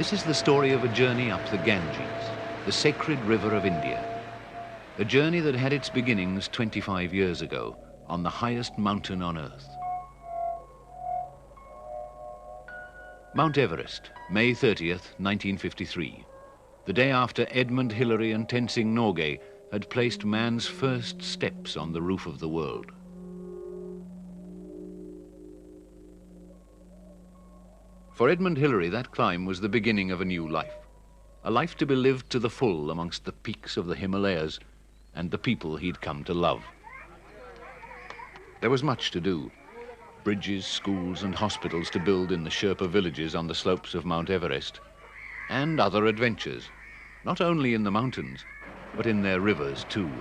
This is the story of a journey up the Ganges, the sacred river of India. A journey that had its beginnings 25 years ago on the highest mountain on earth. Mount Everest, May 30th, 1953. The day after Edmund Hillary and Tenzing Norgay had placed man's first steps on the roof of the world. For Edmund Hillary, that climb was the beginning of a new life. A life to be lived to the full amongst the peaks of the Himalayas and the people he'd come to love. There was much to do. Bridges, schools and hospitals to build in the Sherpa villages on the slopes of Mount Everest, and other adventures, not only in the mountains, but in their rivers too,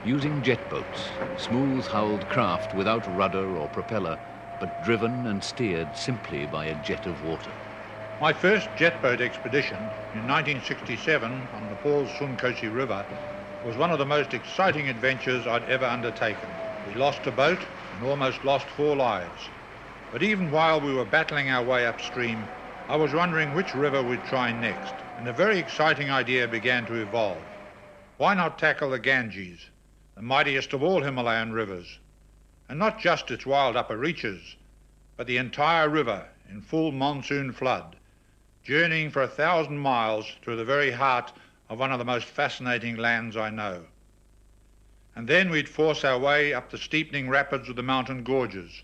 using jet boats, smooth-hulled craft without rudder or propeller, but driven and steered simply by a jet of water. My first jet boat expedition in 1967 on the Paul Sunkosi River was one of the most exciting adventures I'd ever undertaken. We lost a boat and almost lost 4 lives. But even while we were battling our way upstream, I was wondering which river we'd try next, and a very exciting idea began to evolve. Why not tackle the Ganges, the mightiest of all Himalayan rivers? And not just its wild upper reaches, but the entire river in full monsoon flood, journeying for 1,000 miles through the very heart of one of the most fascinating lands I know. And then we'd force our way up the steepening rapids of the mountain gorges.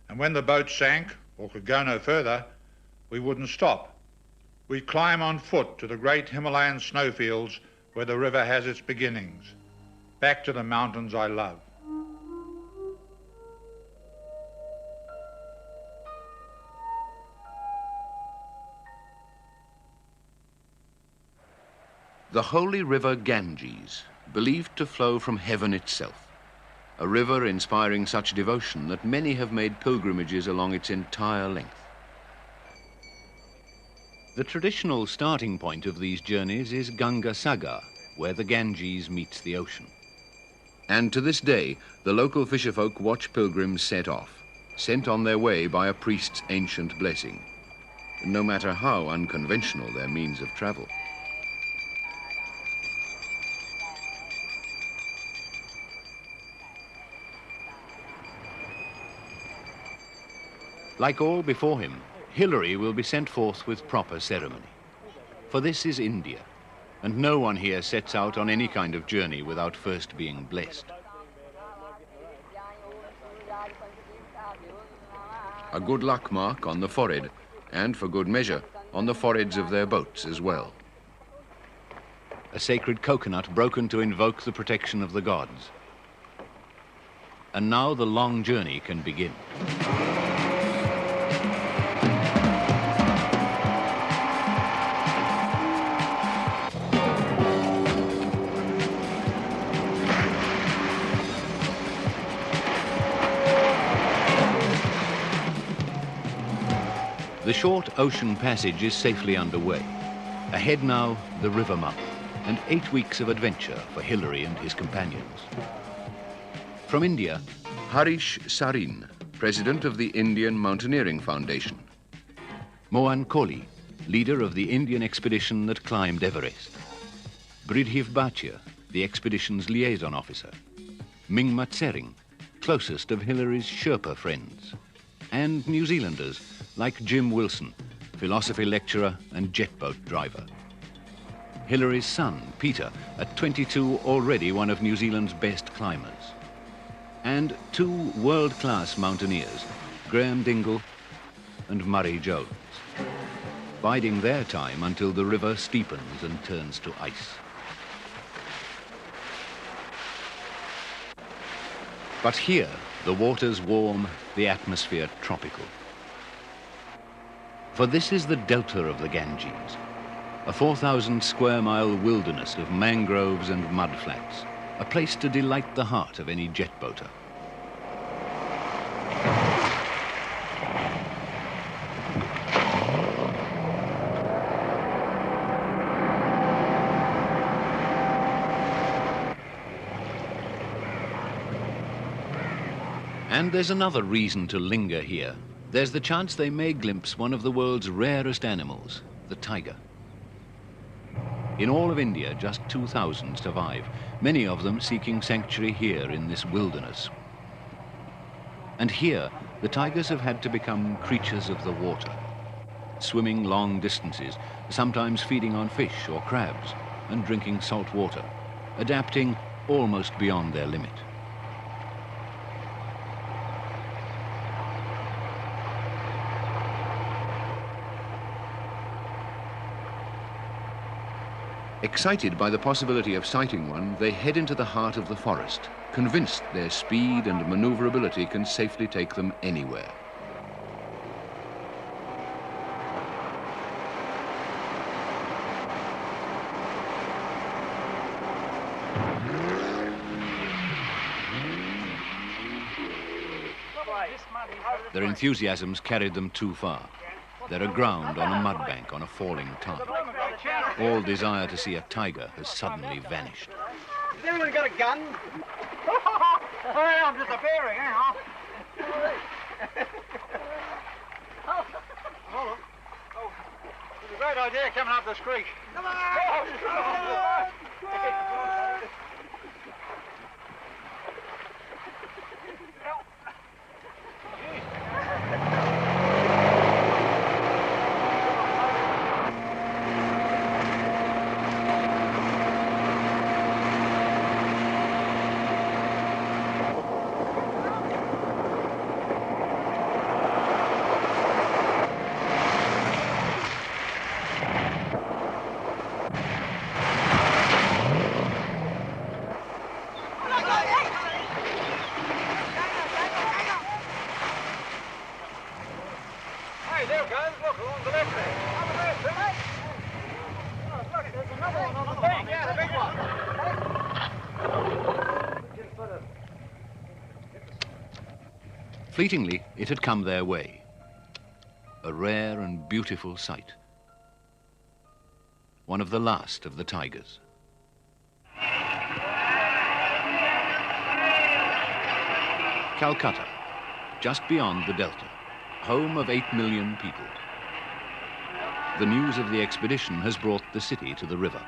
And when the boat sank, or could go no further, we wouldn't stop. We'd climb on foot to the great Himalayan snowfields where the river has its beginnings, back to the mountains I love. The holy river Ganges, believed to flow from heaven itself, a river inspiring such devotion that many have made pilgrimages along its entire length. The traditional starting point of these journeys is Ganga Sagar, where the Ganges meets the ocean. And to this day, the local fisherfolk watch pilgrims set off, sent on their way by a priest's ancient blessing, no matter how unconventional their means of travel. Like all before him, Hillary will be sent forth with proper ceremony. For this is India, and no one here sets out on any kind of journey without first being blessed. A good luck mark on the forehead, and for good measure, on the foreheads of their boats as well. A sacred coconut broken to invoke the protection of the gods. And now the long journey can begin. The short ocean passage is safely underway. Ahead now, the river mouth, and 8 weeks of adventure for Hillary and his companions. From India, Harish Sarin, president of the Indian Mountaineering Foundation. Mohan Kohli, leader of the Indian expedition that climbed Everest. Bridhiv Bhatia, the expedition's liaison officer. Mingma Tsering, closest of Hillary's Sherpa friends. And New Zealanders, like Jim Wilson, philosophy lecturer and jet boat driver. Hillary's son, Peter, at 22, already one of New Zealand's best climbers. And 2 world-class mountaineers, Graham Dingle and Murray Jones, biding their time until the river steepens and turns to ice. But here, the water's warm, the atmosphere tropical. For this is the delta of the Ganges, a 4,000 square mile wilderness of mangroves and mudflats, a place to delight the heart of any jet boater. And there's another reason to linger here. There's the chance they may glimpse one of the world's rarest animals, the tiger. In all of India, just 2,000 survive, many of them seeking sanctuary here in this wilderness. And here, the tigers have had to become creatures of the water, swimming long distances, sometimes feeding on fish or crabs, and drinking salt water, adapting almost beyond their limit. Excited by the possibility of sighting one, they head into the heart of the forest, convinced their speed and maneuverability can safely take them anywhere. Their enthusiasms carried them too far. They're aground on a mud bank on a falling tarn. All desire to see a tiger has suddenly vanished. Has anyone got a gun? Hey, I'm disappearing, eh, huh? Hold on. Oh, it's a great idea coming up this creek. Come on! Fleetingly, it had come their way. A rare and beautiful sight. One of the last of the tigers. Calcutta, just beyond the Delta, home of 8 million people. The news of the expedition has brought the city to the river.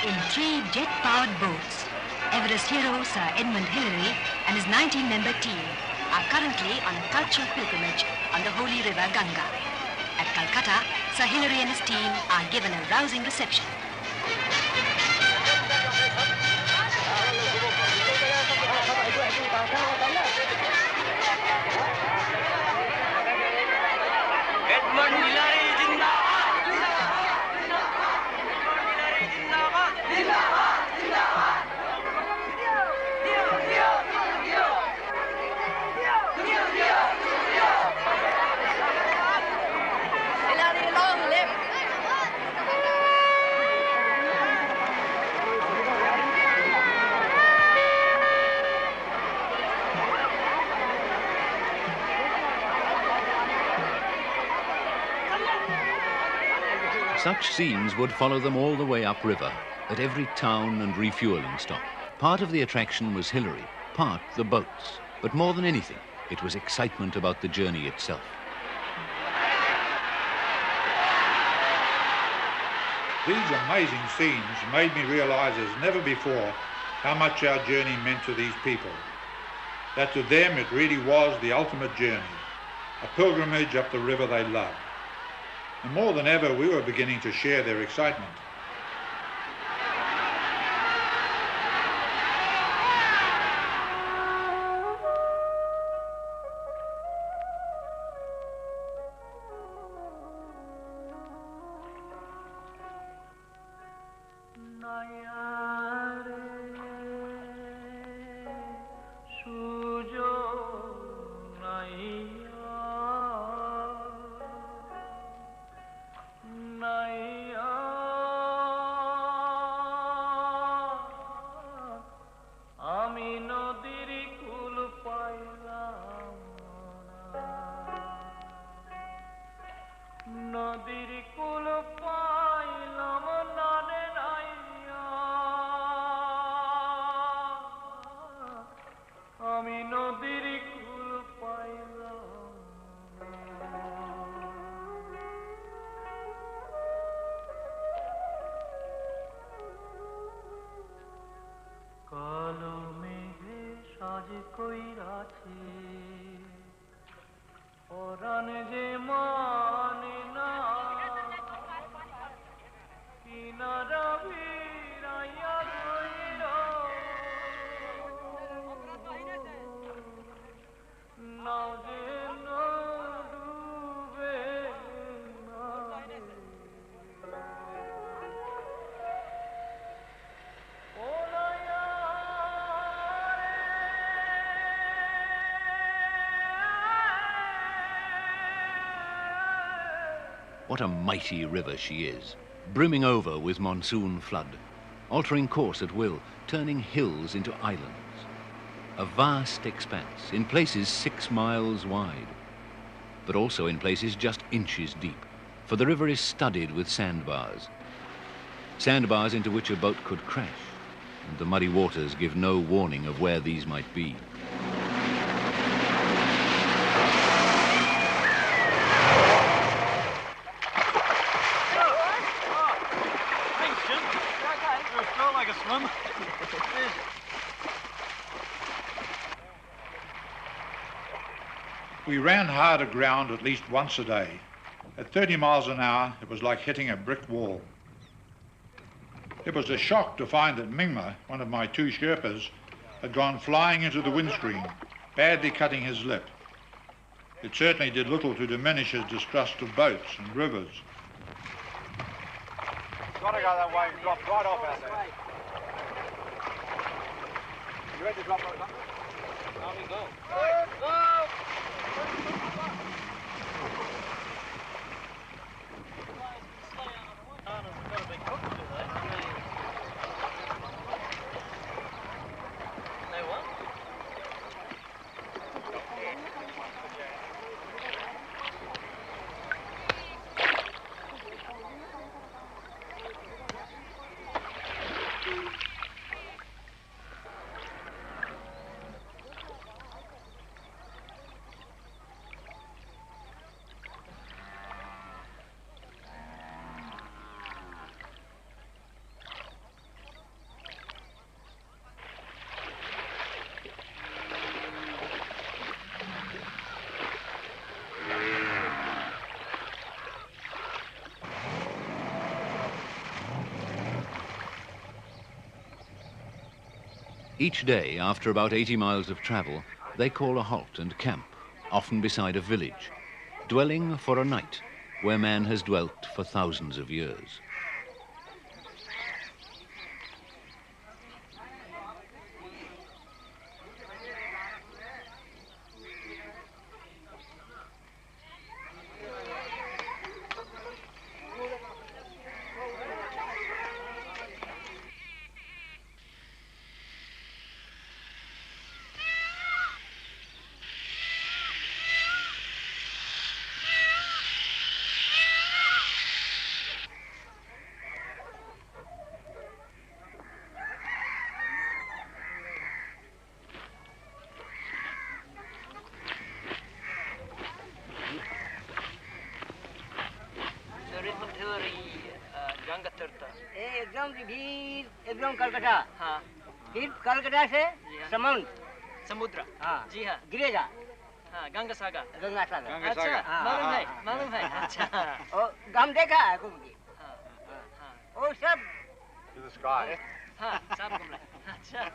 In 3 jet-powered boats, Everest hero Sir Edmund Hillary and his 19-member team are currently on a cultural pilgrimage on the holy river Ganga. At Calcutta, Sir Hillary and his team are given a rousing reception. Edmund Hillary Zindabad! Zindabad! Hillary long live! Such scenes would follow them all the way upriver, at every town and refueling stop. Part of the attraction was Hillary, part the boats. But more than anything, it was excitement about the journey itself. These amazing scenes made me realise as never before how much our journey meant to these people. That to them it really was the ultimate journey, a pilgrimage up the river they loved. And more than ever, we were beginning to share their excitement. আমি নদীর কুল পাইলাম What a mighty river she is, brimming over with monsoon flood, altering course at will, turning hills into islands. A vast expanse, in places 6 miles wide, but also in places just inches deep, for the river is studded with sandbars. Sandbars into which a boat could crash, and the muddy waters give no warning of where these might be. We ran harder ground at least once a day. At 30 miles an hour, it was like hitting a brick wall. It was a shock to find that Mingma, one of my 2 Sherpas, had gone flying into the windscreen, badly cutting his lip. It certainly did little to diminish his distrust of boats and rivers. Got to go that way and drop right off out there. You ready to drop right off? Now we go. Go! Each day, after about 80 miles of travel, they call a halt and camp, often beside a village, dwelling for a night where man has dwelt for thousands of years. Sir Edmund Hillary, Ganga Tirtha. एकदम भीड़ एकदम कलकत्ता हाँ फिर कलकत्ता से हाँ। समुद्र समुद्र हाँ जी हाँ गिरेगा हाँ गंगा सागर गंगा सागर अच्छा हाँ, मालूम है अच्छा और गांव देखा है घूम के हाँ हाँ वो सब To the sky. हाँ सब घूम रहे अच्छा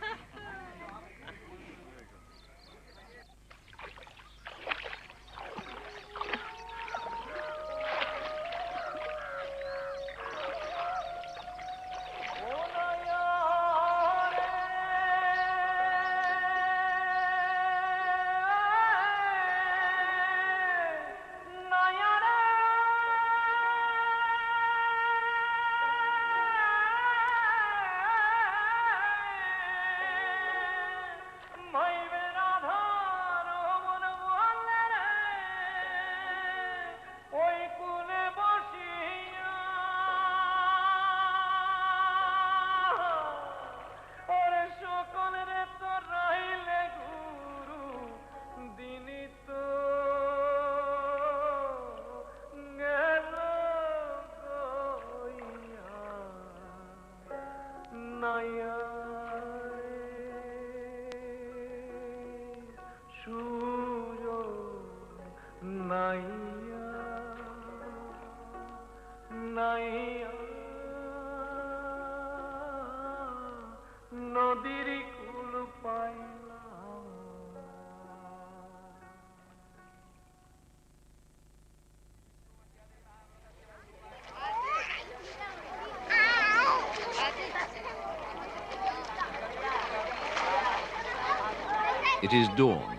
It is dawn,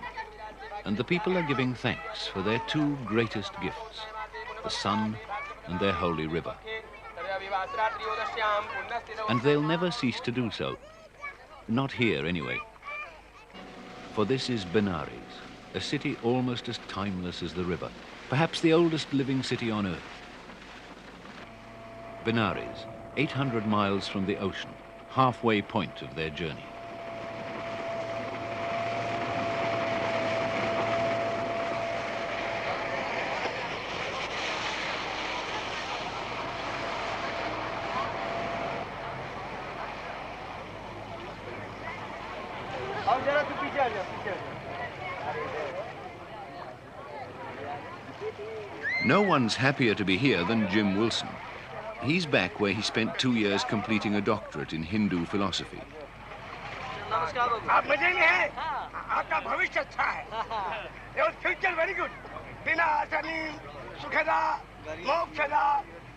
and the people are giving thanks for their two greatest gifts, the sun and their holy river. And they'll never cease to do so. Not here, anyway. For this is Benares, a city almost as timeless as the river, perhaps the oldest living city on earth. Benares, 800 miles from the ocean, halfway point of their journey. No one's happier to be here than Jim Wilson. He's back where he spent 2 years completing a doctorate in Hindu philosophy. आप मजे में हैं आपका भविष्य अच्छा है your future very good विनाशनी सुखदा मोक्षदा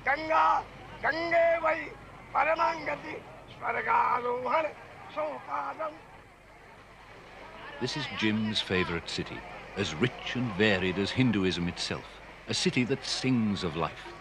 गंगा गंगे वै परमांगति स्वर्गारोहण सोपादम. This is Jim's favorite city, as rich and varied as Hinduism itself, a city that sings of life.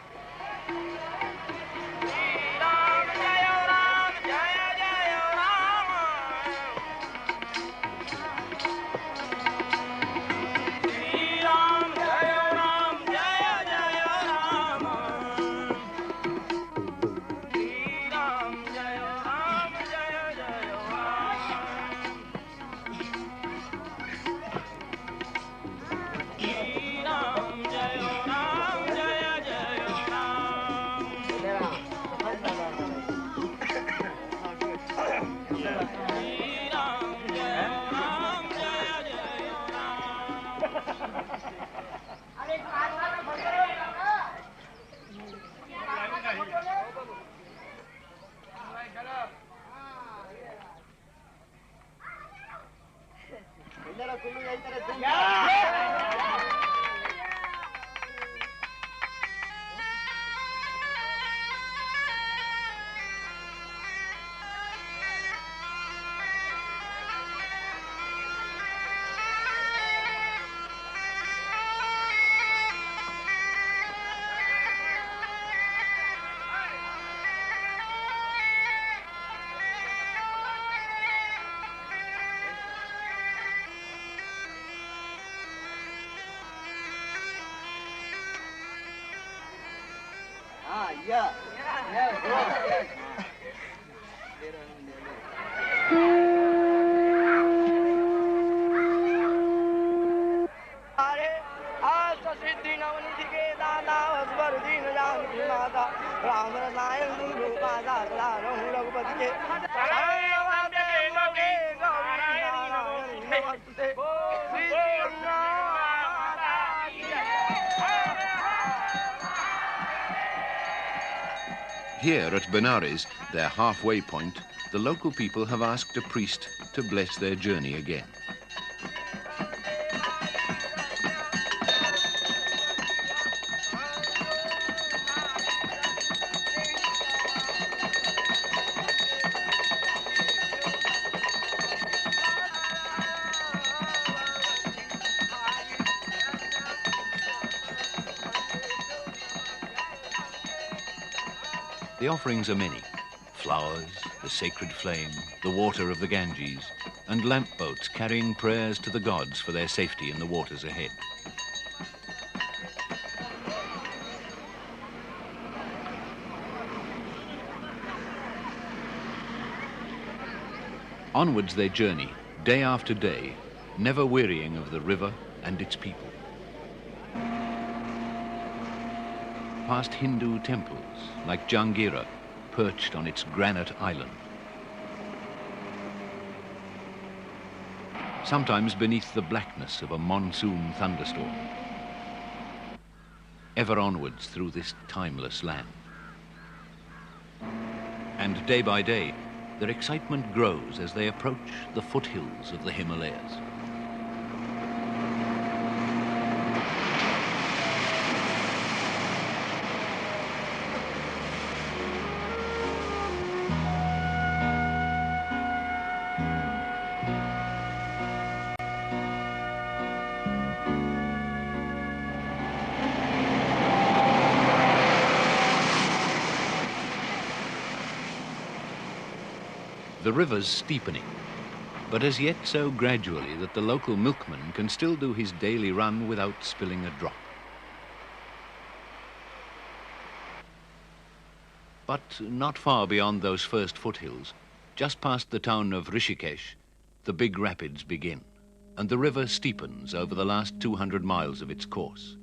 Here at Benares, their halfway point, the local people have asked a priest to bless their journey again. The offerings are many: flowers, the sacred flame, the water of the Ganges, and lamp boats carrying prayers to the gods for their safety in the waters ahead. Onwards they journey, day after day, never wearying of the river and its people. Past Hindu temples, like Jangira, perched on its granite island. Sometimes beneath the blackness of a monsoon thunderstorm. Ever onwards through this timeless land. And day by day, their excitement grows as they approach the foothills of the Himalayas. The river's steepening, but as yet so gradually that the local milkman can still do his daily run without spilling a drop. But not far beyond those first foothills, just past the town of Rishikesh, the big rapids begin, and the river steepens over the last 200 miles of its course.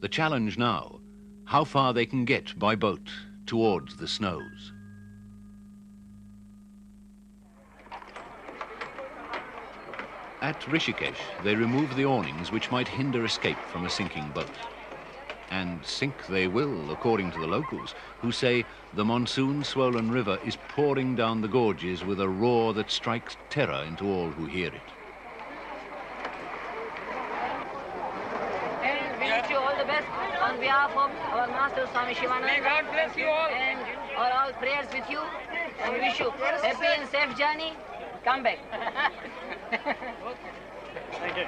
The challenge now, how far they can get by boat towards the snows. At Rishikesh, they remove the awnings which might hinder escape from a sinking boat. And sink they will, according to the locals, who say the monsoon-swollen river is pouring down the gorges with a roar that strikes terror into all who hear it. And we wish you all the best on behalf of our Master Swami Shivananda. May God bless you all. And all prayers with you. And we wish you happy and safe journey. Come back. Thank you.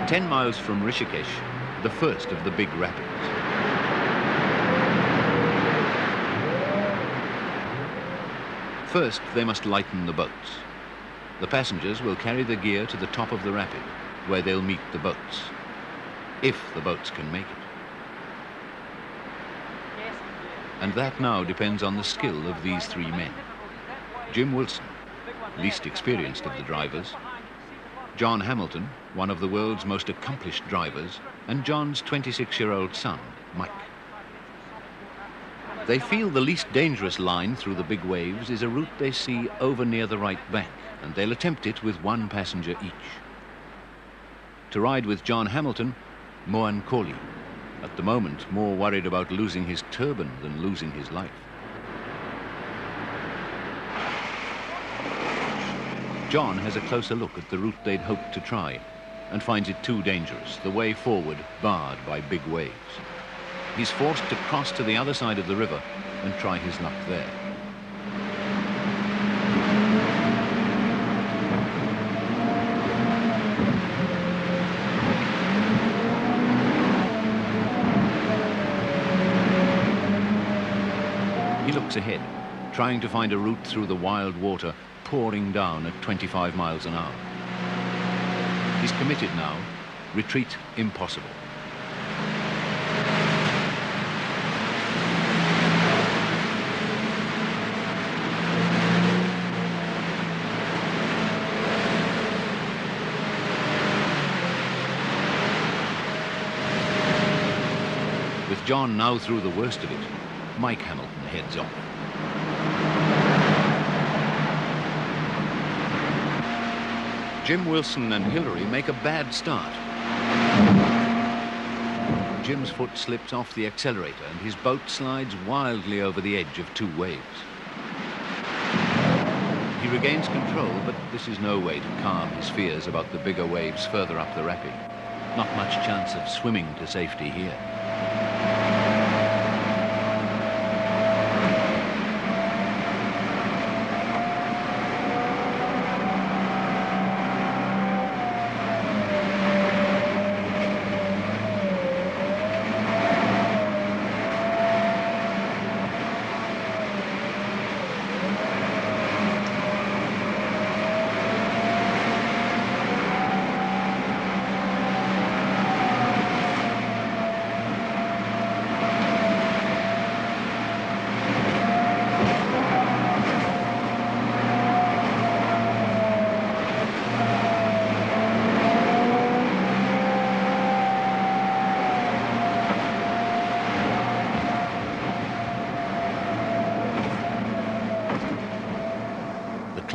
Ten miles from Rishikesh, the first of the big rapids. First, they must lighten the boats. The passengers will carry the gear to the top of the rapid, where they'll meet the boats, if the boats can make it. And that now depends on the skill of these three men. Jim Wilson, least experienced of the drivers, John Hamilton, one of the world's most accomplished drivers, and John's 26-year-old son, Mike. They feel the least dangerous line through the big waves is a route they see over near the right bank, and they'll attempt it with one passenger each. To ride with John Hamilton, Mohan Kohli, at the moment more worried about losing his turban than losing his life. John has a closer look at the route they'd hoped to try and finds it too dangerous, the way forward barred by big waves. He's forced to cross to the other side of the river and try his luck there. He looks ahead, trying to find a route through the wild water pouring down at 25 miles an hour. He's committed now. Retreat impossible. With John now through the worst of it, Mike Hamilton heads off. Jim Wilson and Hillary make a bad start. Jim's foot slips off the accelerator and his boat slides wildly over the edge of two waves. He regains control, but this is no way to calm his fears about the bigger waves further up the rapid. Not much chance of swimming to safety here.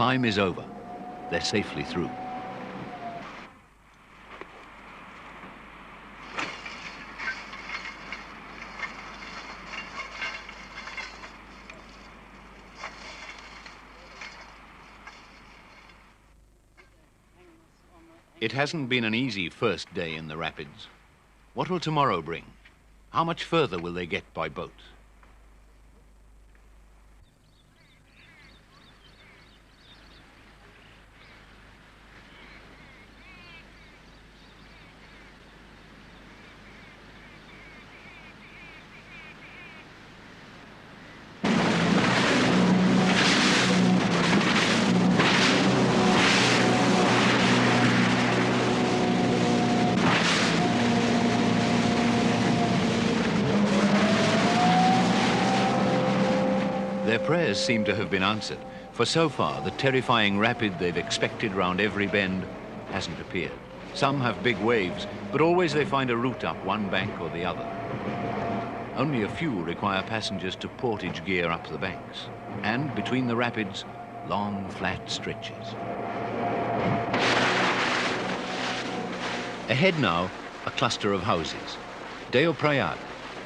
climb is over. They're safely through. It hasn't been an easy first day in the rapids. What will tomorrow bring? How much further will they get by boat? Their prayers seem to have been answered, for so far the terrifying rapid they've expected round every bend hasn't appeared. Some have big waves, but always they find a route up one bank or the other. Only a few require passengers to portage gear up the banks, and between the rapids, long flat stretches. Ahead now, a cluster of houses. Deoprayag,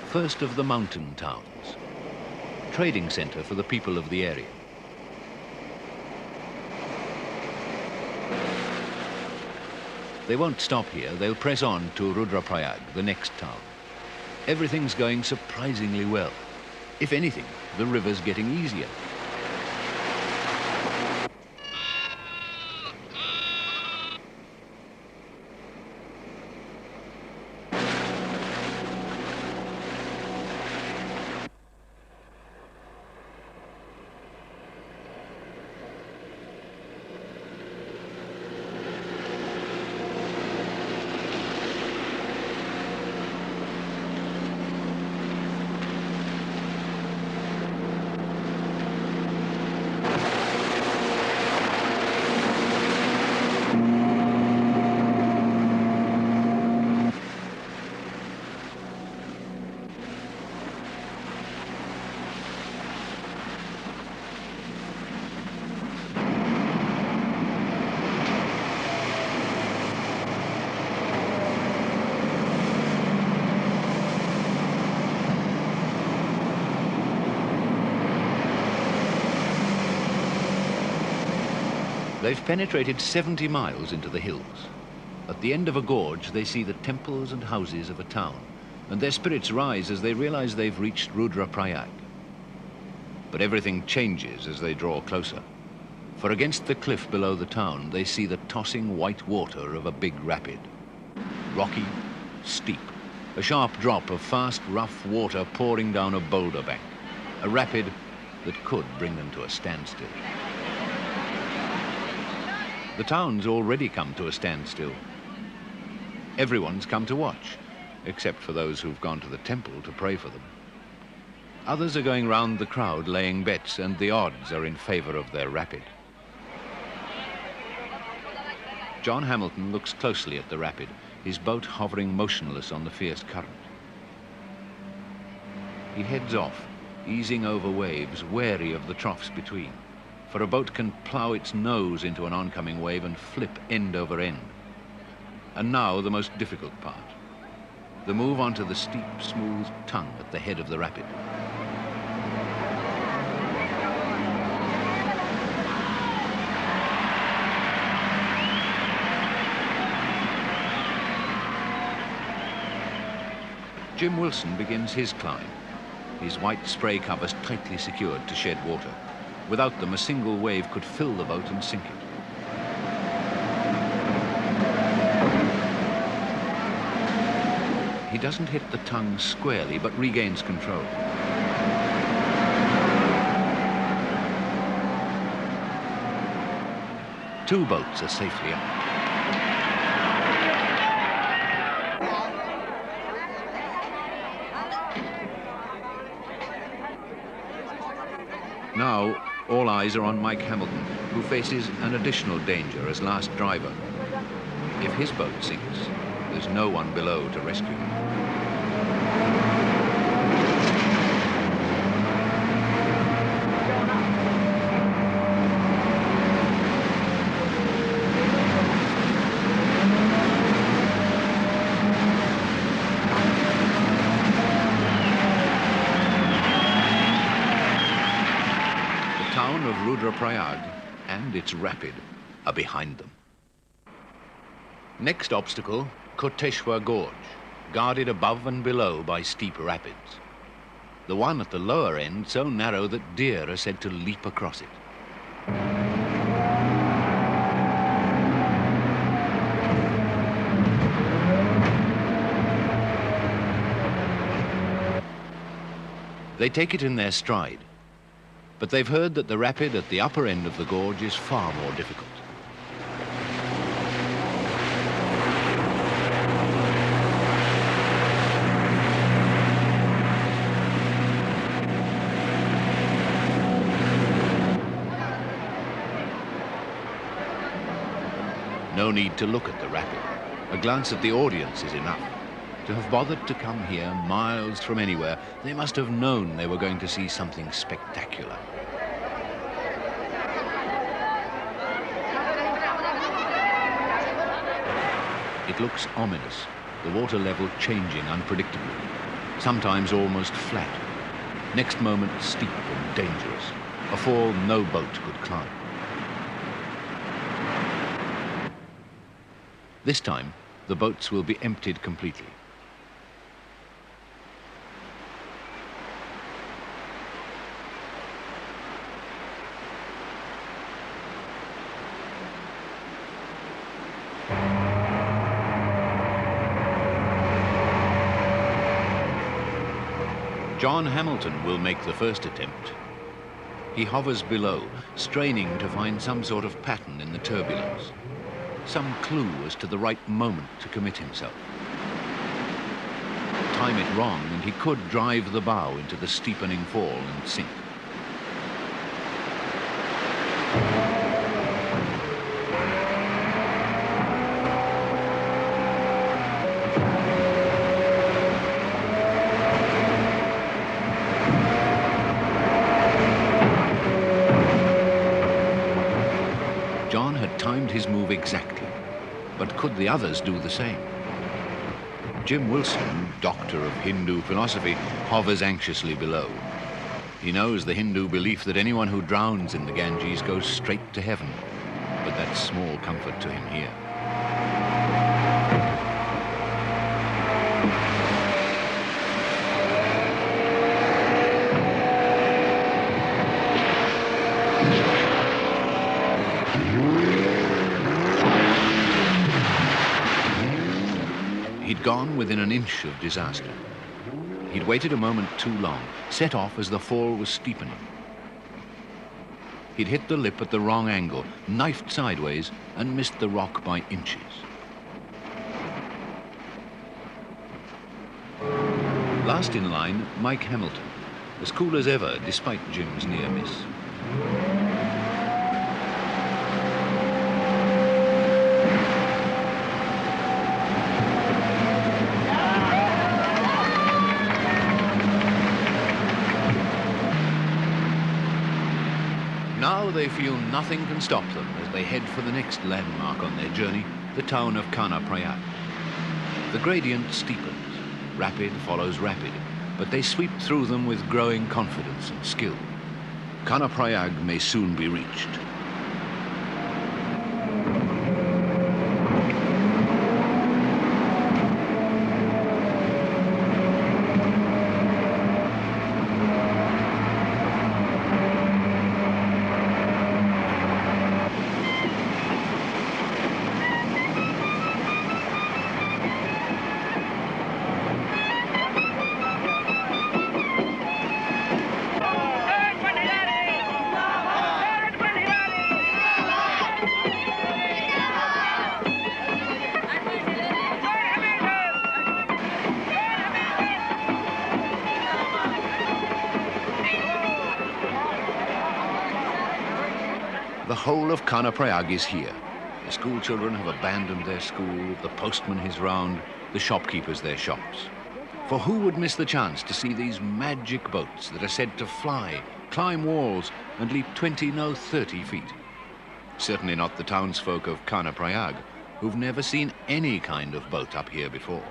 first of the mountain towns. Trading centre for the people of the area. They won't stop here. They'll press on to Rudraprayag, the next town. Everything's going surprisingly well. If anything, the river's getting easier. They've penetrated 70 miles into the hills. At the end of a gorge, they see the temples and houses of a town, and their spirits rise as they realize they've reached Rudraprayag. But everything changes as they draw closer. For against the cliff below the town, they see the tossing white water of a big rapid. Rocky, steep, a sharp drop of fast, rough water pouring down a boulder bank. A rapid that could bring them to a standstill. The town's already come to a standstill. Everyone's come to watch, except for those who've gone to the temple to pray for them. Others are going round the crowd laying bets, and the odds are in favor of their rapid. John Hamilton looks closely at the rapid, his boat hovering motionless on the fierce current. He heads off, easing over waves, wary of the troughs between. For a boat can plough its nose into an oncoming wave and flip end over end. And now the most difficult part, the move onto the steep, smooth tongue at the head of the rapid. Jim Wilson begins his climb, his white spray covers tightly secured to shed water. Without them, a single wave could fill the boat and sink it. He doesn't hit the tongue squarely, but regains control. Two boats are safely up. Now, all eyes are on Mike Hamilton, who faces an additional danger as last driver. If his boat sinks, there's no one below to rescue him. Prayag and its rapid are behind them. Next obstacle, Koteshwar Gorge, guarded above and below by steep rapids. The one at the lower end so narrow that deer are said to leap across it. They take it in their stride, but they've heard that the rapid at the upper end of the gorge is far more difficult. No need to look at the rapid. A glance at the audience is enough. To have bothered to come here miles from anywhere, they must have known they were going to see something spectacular. It looks ominous, the water level changing unpredictably, sometimes almost flat. Next moment steep and dangerous, a fall no boat could climb. This time, the boats will be emptied completely. John Hamilton will make the first attempt. He hovers below, straining to find some sort of pattern in the turbulence, some clue as to the right moment to commit himself. Time it wrong and he could drive the bow into the steepening fall and sink. John had timed his move exactly, but could the others do the same? Jim Wilson, doctor of Hindu philosophy, hovers anxiously below. He knows the Hindu belief that anyone who drowns in the Ganges goes straight to heaven, but that's small comfort to him here. He'd gone within an inch of disaster. He'd waited a moment too long, set off as the fall was steepening. He'd hit the lip at the wrong angle, knifed sideways, and missed the rock by inches. Last in line, Mike Hamilton, as cool as ever despite Jim's near miss. Now they feel nothing can stop them as they head for the next landmark on their journey, the town of Prayag. The gradient steepens, rapid follows rapid, but they sweep through them with growing confidence and skill. Prayag may soon be reached. The whole of Prayag is here. The school children have abandoned their school, the postman his round, the shopkeepers their shops. For who would miss the chance to see these magic boats that are said to fly, climb walls, and leap 20, no 30 feet? Certainly not the townsfolk of Prayag, who've never seen any kind of boat up here before.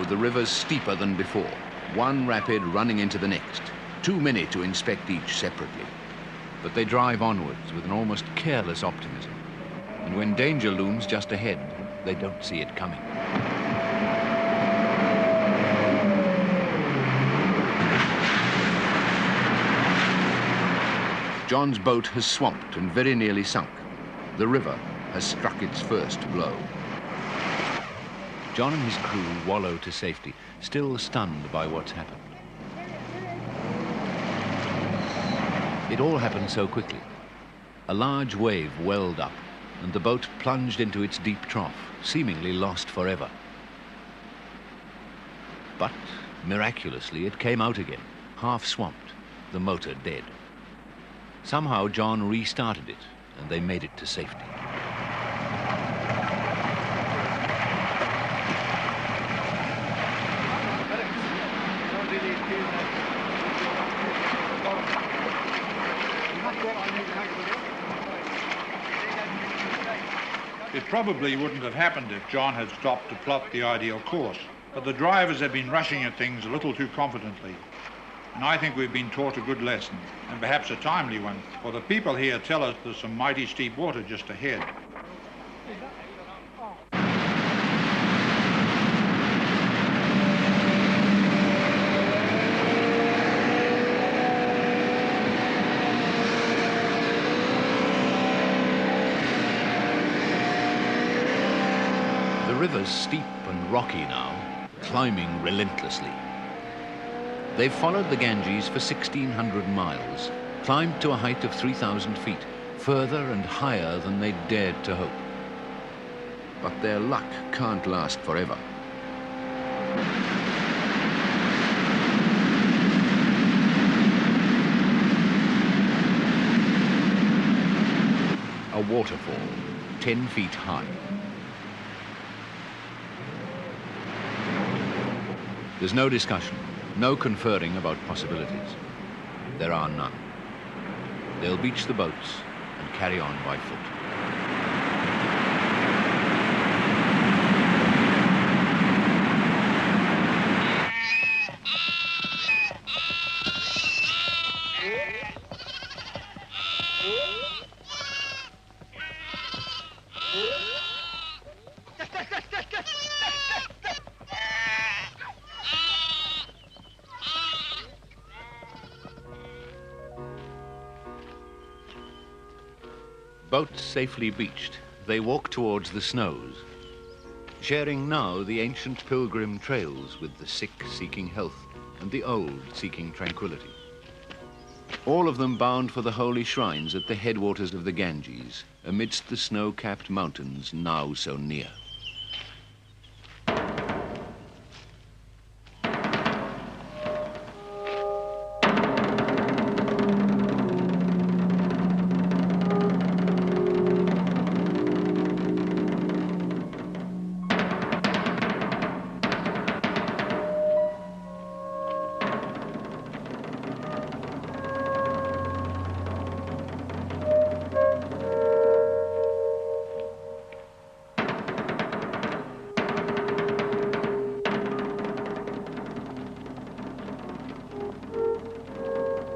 the river's steeper than before, one rapid running into the next. Too many to inspect each separately. But they drive onwards with an almost careless optimism. And when danger looms just ahead, they don't see it coming. John's boat has swamped and very nearly sunk. The river has struck its first blow. John and his crew wallow to safety, still stunned by what's happened. It all happened so quickly. A large wave welled up, and the boat plunged into its deep trough, seemingly lost forever. But, miraculously, it came out again, half swamped, the motor dead. Somehow John restarted it, and they made it to safety. It probably wouldn't have happened if John had stopped to plot the ideal course, but the drivers had been rushing at things a little too confidently. And I think we've been taught a good lesson, and perhaps a timely one, for the people here tell us there's some mighty steep water just ahead. The river's steep and rocky now, climbing relentlessly. They've followed the Ganges for 1,600 miles, climbed to a height of 3,000 feet, further and higher than they'd dared to hope. But their luck can't last forever. A waterfall, 10 feet high. There's no discussion, no conferring about possibilities. There are none. They'll beach the boats and carry on by foot. Boats safely beached, they walk towards the snows, sharing now the ancient pilgrim trails with the sick seeking health and the old seeking tranquility. All of them bound for the holy shrines at the headwaters of the Ganges, amidst the snow-capped mountains now so near.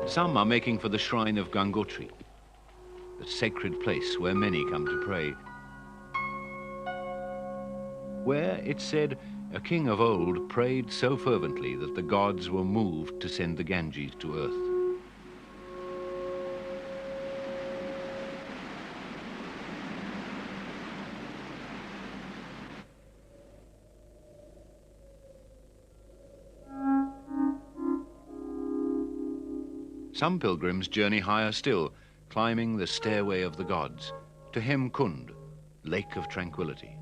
Some are making for the shrine of Gangotri, the sacred place where many come to pray. Where, it's said, a king of old prayed so fervently that the gods were moved to send the Ganges to earth. Some pilgrims journey higher still, climbing the stairway of the gods, to Hem Kund, Lake of Tranquility.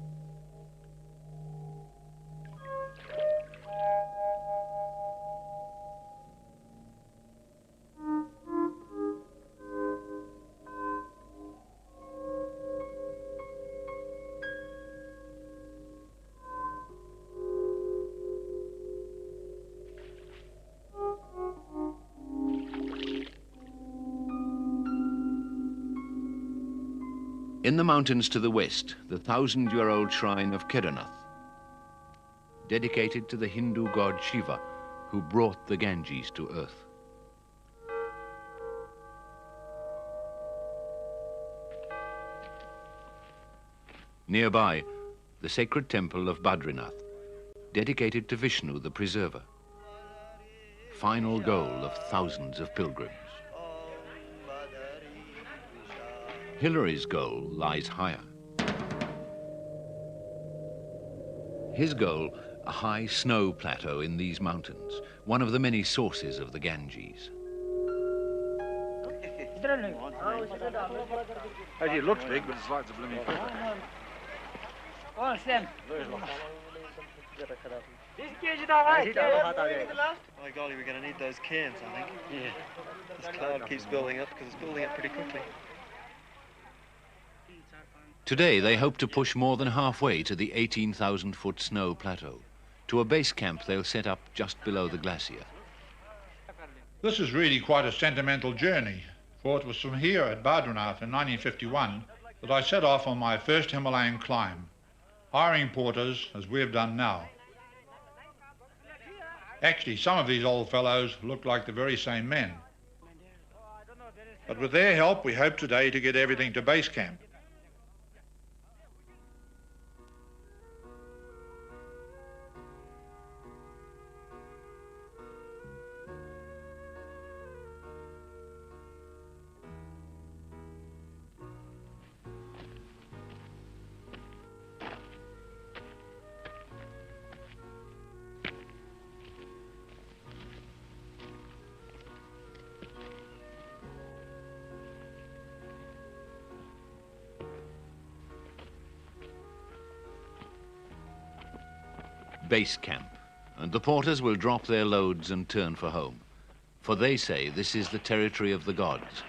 In the mountains to the west, the 1,000-year-old shrine of Kedarnath. dedicated to the Hindu god Shiva, who brought the Ganges to earth. Nearby, the sacred temple of Badrinath, dedicated to Vishnu, the preserver, final goal of thousands of pilgrims. Hillary's goal lies higher. His goal, a high snow plateau in these mountains, one of the many sources of the Ganges. Actually, it looks big, but it's like the blooming Go on, Sam. By golly, we're going to need those cans, I think. Yeah. This cloud keeps building up because it's building up pretty quickly. Today, they hope to push more than halfway to the 18,000-foot snow plateau, to a base camp they'll set up just below the glacier. This is really quite a sentimental journey, for it was from here at Badrinath in 1951 that I set off on my first Himalayan climb, hiring porters as we have done now. Actually, some of these old fellows look like the very same men. But with their help, we hope today to get everything to base camp. Base camp, and the porters will drop their loads and turn for home. For they say this is the territory of the gods,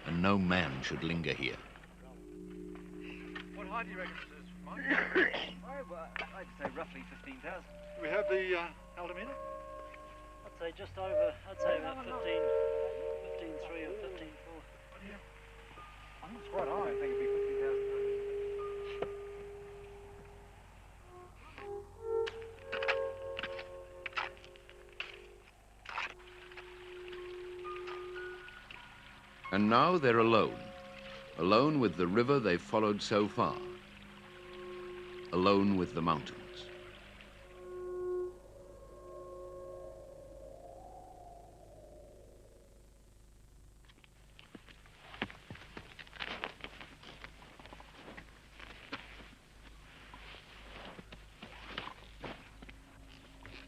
and no man should linger here. What height do you reckon this is, Mike? I'd say roughly 15,000. Do we have the altimeter? I'd say just over, I'd say about 15.3 or 15.4. I think it's quite high. I think it'd be 15,000. And now they're alone, alone with the river they've followed so far, alone with the mountains.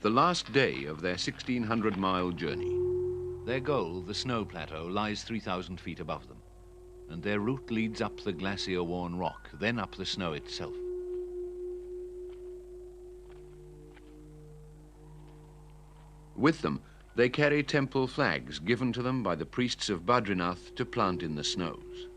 The last day of their 1,600-mile journey. Their goal, the snow plateau, lies 3,000 feet above them, and their route leads up the glacier-worn rock, then up the snow itself. With them, they carry temple flags given to them by the priests of Badrinath to plant in the snows.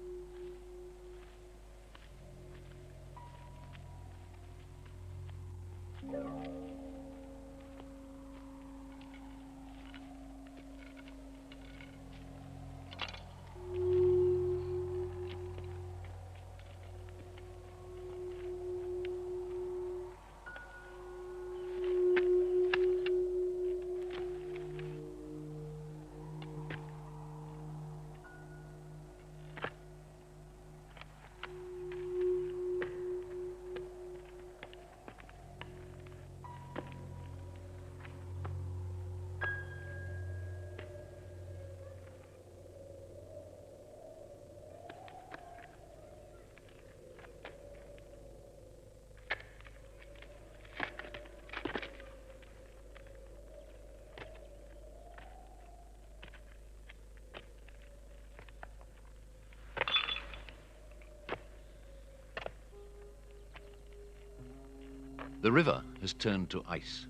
The river has turned to ice.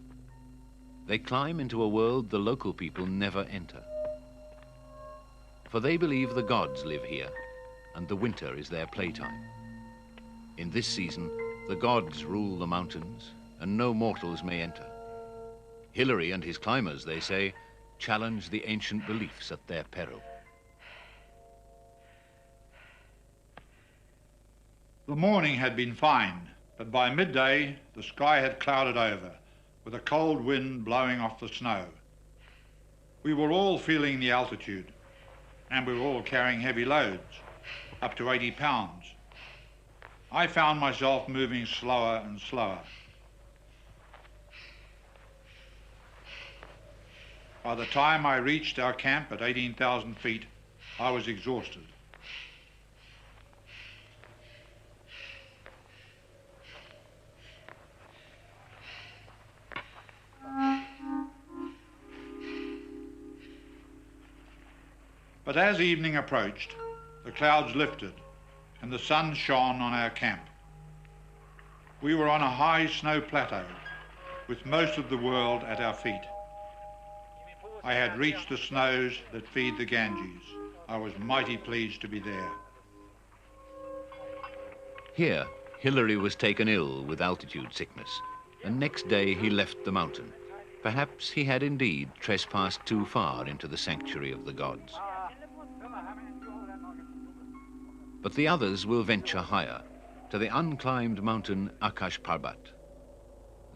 They climb into a world the local people never enter. For they believe the gods live here, and the winter is their playtime. In this season, the gods rule the mountains, and no mortals may enter. Hillary and his climbers, they say, challenge the ancient beliefs at their peril. The morning had been fine, but by midday the sky had clouded over, with a cold wind blowing off the snow. We were all feeling the altitude, and we were all carrying heavy loads, up to 80 pounds. I found myself moving slower and slower. By the time I reached our camp at 18,000 feet, I was exhausted. But as evening approached, the clouds lifted and the sun shone on our camp. We were on a high snow plateau with most of the world at our feet. I had reached the snows that feed the Ganges. I was mighty pleased to be there. Here, Hillary was taken ill with altitude sickness, and next day he left the mountain. Perhaps he had indeed trespassed too far into the sanctuary of the gods. But the others will venture higher, to the unclimbed mountain Akash Parbat.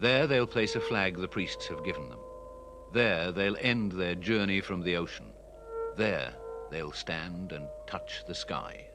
There they'll place a flag the priests have given them. There they'll end their journey from the ocean. There they'll stand and touch the sky.